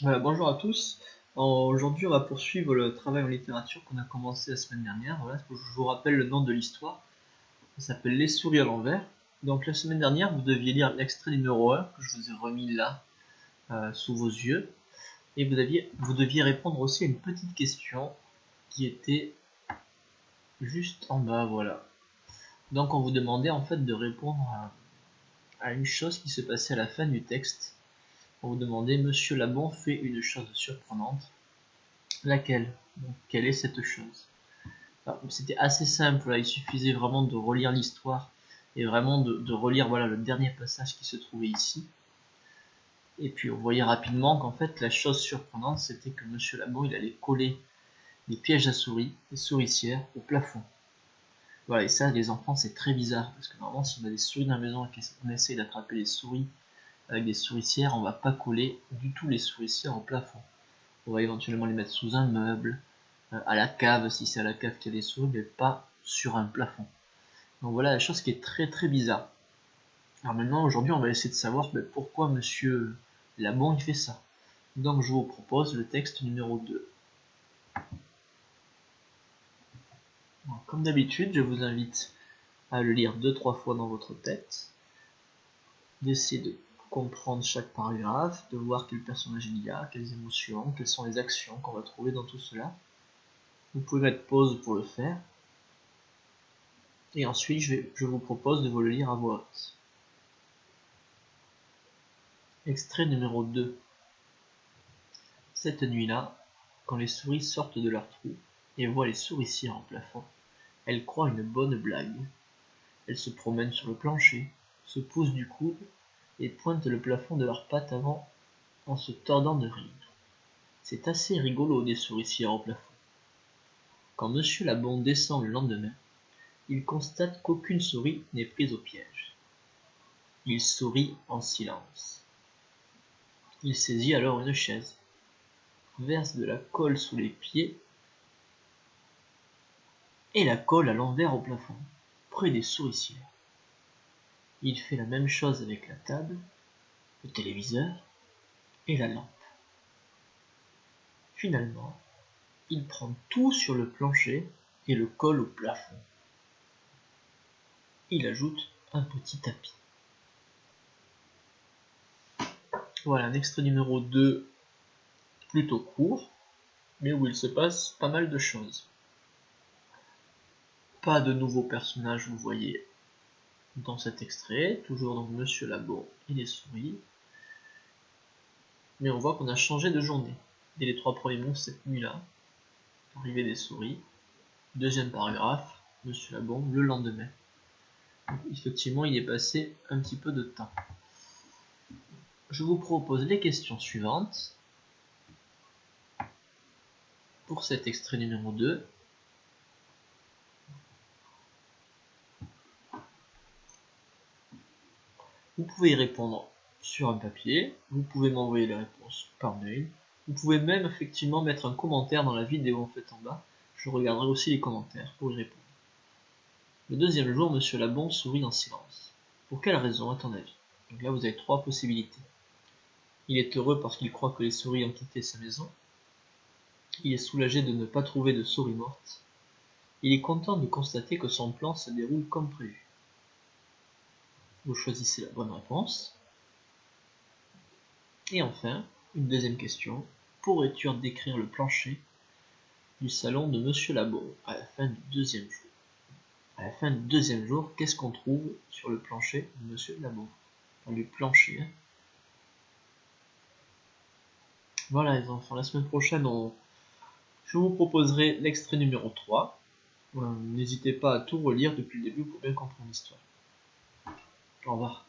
Voilà, bonjour à tous. Aujourd'hui, on va poursuivre le travail en littérature qu'on a commencé la semaine dernière. Voilà, je vous rappelle le nom de l'histoire. Ça s'appelle Les souris à l'envers. Donc la semaine dernière, vous deviez lire l'extrait numéro 1 que je vous ai remis là sous vos yeux. Et vous deviez répondre aussi à une petite question qui était juste en bas. Voilà. Donc on vous demandait en fait de répondre à une chose qui se passait à la fin du texte. On vous demandait Monsieur Labon fait une chose surprenante. Laquelle? Donc, quelle est cette chose? C'était assez simple, là. Il suffisait vraiment de relire l'histoire et vraiment de relire voilà, le dernier passage qui se trouvait ici. Et puis on voyait rapidement qu'en fait la chose surprenante c'était que Monsieur Labon il allait coller des pièges à souris, des souricières au plafond. Voilà, et ça les enfants c'est très bizarre parce que normalement si on a des souris dans la maison et qu'on essaye d'attraper les souris avec des souricières, on va pas coller du tout les souricières au plafond. On va éventuellement les mettre sous un meuble, à la cave si c'est à la cave qu'il y a des souris, mais pas sur un plafond. Donc voilà la chose qui est très très bizarre. Alors maintenant aujourd'hui on va essayer de savoir pourquoi monsieur Labon il fait ça. Donc je vous propose le texte numéro 2. Alors, comme d'habitude je vous invite à le lire 2-3 fois dans votre tête, d'essayer de comprendre chaque paragraphe, de voir quel personnage il y a, quelles émotions, quelles sont les actions qu'on va trouver dans tout cela. Vous pouvez mettre pause pour le faire. Et ensuite, je vous propose de vous le lire à voix haute. Extrait numéro 2. Cette nuit-là, quand les souris sortent de leur trou et voient les souricières en plafond, elles croient une bonne blague. Elles se promènent sur le plancher, se poussent du coude et pointent le plafond de leurs pattes avant en se tordant de rire. C'est assez rigolo des souricières au plafond. Quand Monsieur Labon descend le lendemain, il constate qu'aucune souris n'est prise au piège. Il sourit en silence. Il saisit alors une chaise, verse de la colle sous les pieds et la colle à l'envers au plafond, près des souricières. Il fait la même chose avec la table, le téléviseur et la lampe. Finalement, il prend tout sur le plancher et le colle au plafond. Il ajoute un petit tapis. Voilà un extrait numéro 2 plutôt court, mais où il se passe pas mal de choses. Pas de nouveaux personnages, vous voyez, dans cet extrait, toujours donc Monsieur Labon et les souris. Mais on voit qu'on a changé de journée. Dès les 3 premiers mots cette nuit-là, arrivée des souris. Deuxième paragraphe, Monsieur Labon, le lendemain. Donc, effectivement, il est passé un petit peu de temps. Je vous propose les questions suivantes pour cet extrait numéro 2. Vous pouvez y répondre sur un papier, vous pouvez m'envoyer les réponses par mail, vous pouvez même effectivement mettre un commentaire dans la vidéo en fait en bas, je regarderai aussi les commentaires pour y répondre. Le deuxième jour, Monsieur Labon sourit en silence. Pour quelle raison, à ton avis? Donc là, vous avez 3 possibilités. Il est heureux parce qu'il croit que les souris ont quitté sa maison. Il est soulagé de ne pas trouver de souris mortes. Il est content de constater que son plan se déroule comme prévu. Vous choisissez la bonne réponse. Et enfin, une deuxième question. Pourrais-tu décrire le plancher du salon de Monsieur Labon à la fin du deuxième jour? À la fin du deuxième jour, qu'est-ce qu'on trouve sur le plancher de Monsieur Labon? Enfin, du plancher. Voilà les enfants, la semaine prochaine, je vous proposerai l'extrait numéro 3. N'hésitez pas à tout relire depuis le début pour bien comprendre l'histoire. Au revoir.